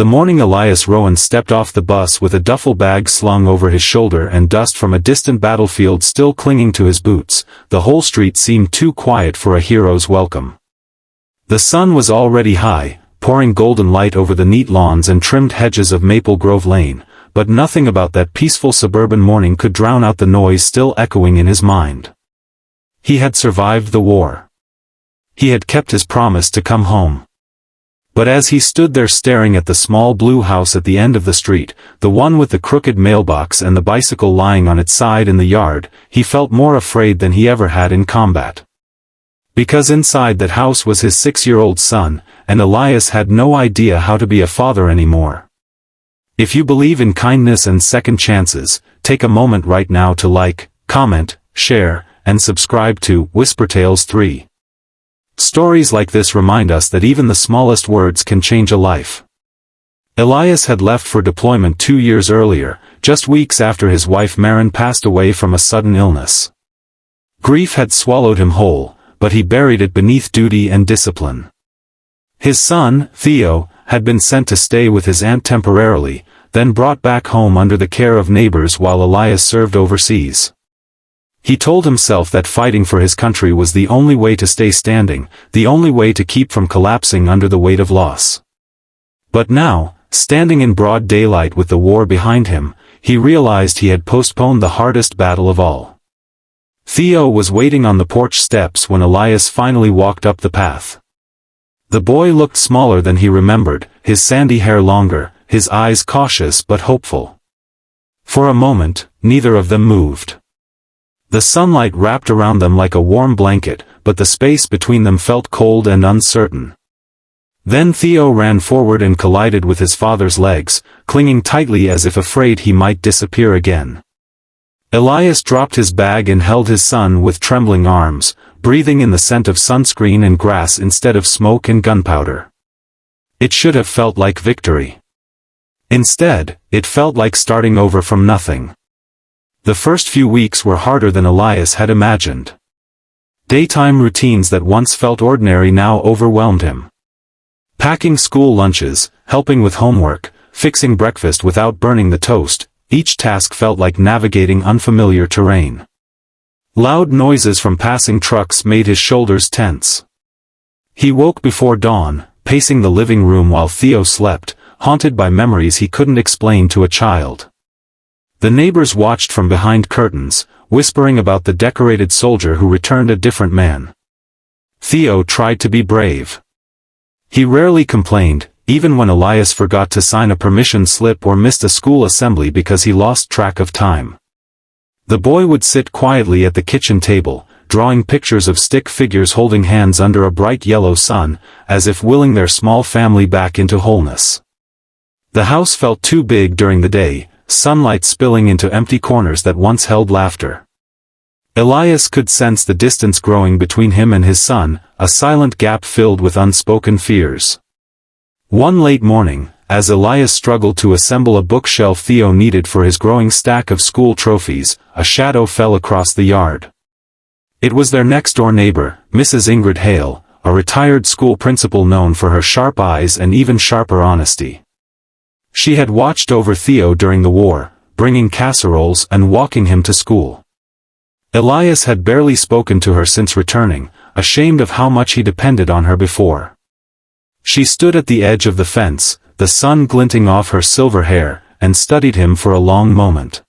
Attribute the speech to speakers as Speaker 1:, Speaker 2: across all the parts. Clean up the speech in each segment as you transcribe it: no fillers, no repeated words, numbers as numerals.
Speaker 1: The morning Elias Rowan stepped off the bus with a duffel bag slung over his shoulder and dust from a distant battlefield still clinging to his boots, the whole street seemed too quiet for a hero's welcome. The sun was already high, pouring golden light over the neat lawns and trimmed hedges of Maple Grove Lane, but nothing about that peaceful suburban morning could drown out the noise still echoing in his mind. He had survived the war. He had kept his promise to come home. But as he stood there staring at the small blue house at the end of the street, the one with the crooked mailbox and the bicycle lying on its side in the yard, he felt more afraid than he ever had in combat. Because inside that house was his 6-year-old son, and Elias had no idea how to be a father anymore. If you believe in kindness and second chances, take a moment right now to like, comment, share, and subscribe to Whisper Tales 3. Stories like this remind us that even the smallest words can change a life. Elias had left for deployment 2 years earlier, just weeks after his wife Maren passed away from a sudden illness. Grief had swallowed him whole, but he buried it beneath duty and discipline. His son, Theo, had been sent to stay with his aunt temporarily, then brought back home under the care of neighbors while Elias served overseas. He told himself that fighting for his country was the only way to stay standing, the only way to keep from collapsing under the weight of loss. But now, standing in broad daylight with the war behind him, he realized he had postponed the hardest battle of all. Theo was waiting on the porch steps when Elias finally walked up the path. The boy looked smaller than he remembered, his sandy hair longer, his eyes cautious but hopeful. For a moment, neither of them moved. The sunlight wrapped around them like a warm blanket, but the space between them felt cold and uncertain. Then Theo ran forward and collided with his father's legs, clinging tightly as if afraid he might disappear again. Elias dropped his bag and held his son with trembling arms, breathing in the scent of sunscreen and grass instead of smoke and gunpowder. It should have felt like victory. Instead, it felt like starting over from nothing. The first few weeks were harder than Elias had imagined. Daytime routines that once felt ordinary now overwhelmed him. Packing school lunches, helping with homework, fixing breakfast without burning the toast, each task felt like navigating unfamiliar terrain. Loud noises from passing trucks made his shoulders tense. He woke before dawn, pacing the living room while Theo slept, haunted by memories he couldn't explain to a child. The neighbors watched from behind curtains, whispering about the decorated soldier who returned a different man. Theo tried to be brave. He rarely complained, even when Elias forgot to sign a permission slip or missed a school assembly because he lost track of time. The boy would sit quietly at the kitchen table, drawing pictures of stick figures holding hands under a bright yellow sun, as if willing their small family back into wholeness. The house felt too big during the day, sunlight spilling into empty corners that once held laughter. Elias could sense the distance growing between him and his son, a silent gap filled with unspoken fears. One late morning, as Elias struggled to assemble a bookshelf Theo needed for his growing stack of school trophies, a shadow fell across the yard. It was their next-door neighbor, Mrs. Ingrid Hale, a retired school principal known for her sharp eyes and even sharper honesty. She had watched over Theo during the war, bringing casseroles and walking him to school. Elias had barely spoken to her since returning, ashamed of how much he depended on her before. She stood at the edge of the fence, the sun glinting off her silver hair, and studied him for a long moment.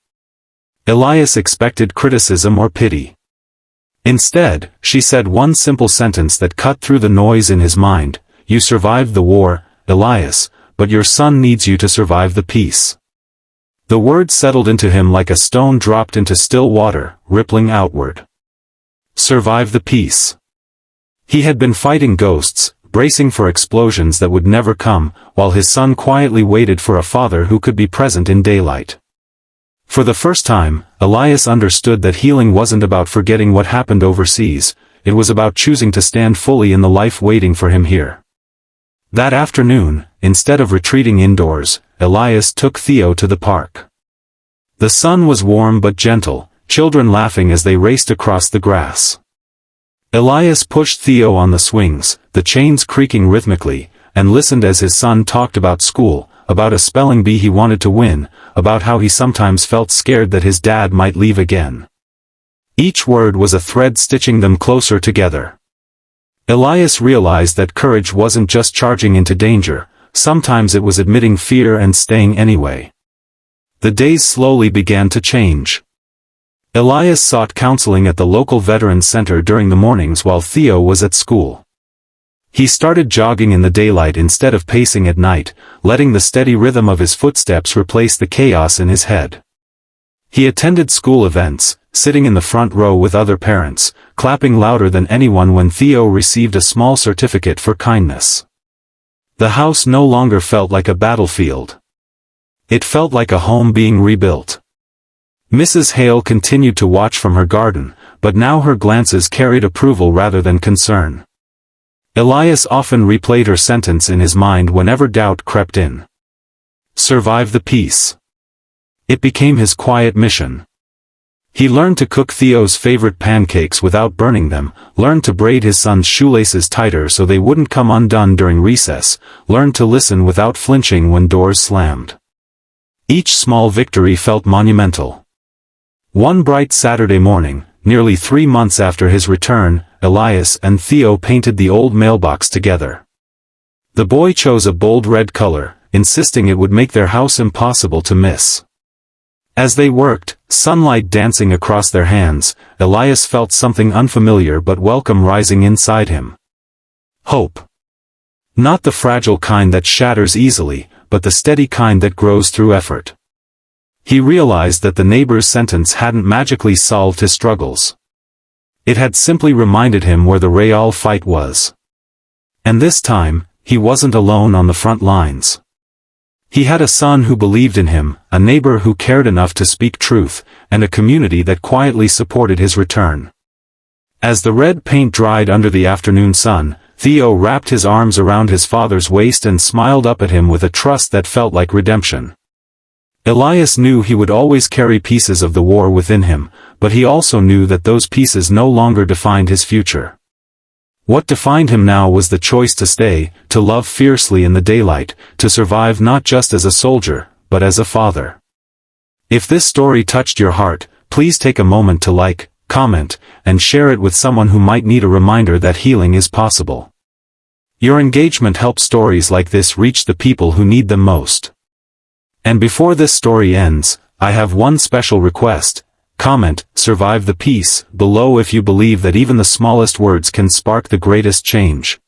Speaker 1: Elias expected criticism or pity. Instead, she said one simple sentence that cut through the noise in his mind: "You survived the war, Elias, but your son needs you to survive the peace." The word settled into him like a stone dropped into still water, rippling outward. Survive the peace. He had been fighting ghosts, bracing for explosions that would never come, while his son quietly waited for a father who could be present in daylight. For the first time, Elias understood that healing wasn't about forgetting what happened overseas, it was about choosing to stand fully in the life waiting for him here. That afternoon, instead of retreating indoors, Elias took Theo to the park. The sun was warm but gentle, children laughing as they raced across the grass. Elias pushed Theo on the swings, the chains creaking rhythmically, and listened as his son talked about school, about a spelling bee he wanted to win, about how he sometimes felt scared that his dad might leave again. Each word was a thread stitching them closer together. Elias realized that courage wasn't just charging into danger, sometimes it was admitting fear and staying anyway. The days slowly began to change. Elias sought counseling at the local veterans center during the mornings while Theo was at school. He started jogging in the daylight instead of pacing at night, letting the steady rhythm of his footsteps replace the chaos in his head. He attended school events, sitting in the front row with other parents, clapping louder than anyone when Theo received a small certificate for kindness. The house no longer felt like a battlefield. It felt like a home being rebuilt. Mrs. Hale continued to watch from her garden, but now her glances carried approval rather than concern. Elias often replayed her sentence in his mind whenever doubt crept in. Survive the peace. It became his quiet mission. He learned to cook Theo's favorite pancakes without burning them, learned to braid his son's shoelaces tighter so they wouldn't come undone during recess, learned to listen without flinching when doors slammed. Each small victory felt monumental. One bright Saturday morning, nearly 3 months after his return, Elias and Theo painted the old mailbox together. The boy chose a bold red color, insisting it would make their house impossible to miss. As they worked, sunlight dancing across their hands, Elias felt something unfamiliar but welcome rising inside him. Hope. Not the fragile kind that shatters easily, but the steady kind that grows through effort. He realized that the neighbor's sentence hadn't magically solved his struggles. It had simply reminded him where the real fight was. And this time, he wasn't alone on the front lines. He had a son who believed in him, a neighbor who cared enough to speak truth, and a community that quietly supported his return. As the red paint dried under the afternoon sun, Theo wrapped his arms around his father's waist and smiled up at him with a trust that felt like redemption. Elias knew he would always carry pieces of the war within him, but he also knew that those pieces no longer defined his future. What defined him now was the choice to stay, to love fiercely in the daylight, to survive not just as a soldier, but as a father. If this story touched your heart, please take a moment to like, comment, and share it with someone who might need a reminder that healing is possible. Your engagement helps stories like this reach the people who need them most. And before this story ends, I have one special request. Comment, "Survive the peace," below if you believe that even the smallest words can spark the greatest change.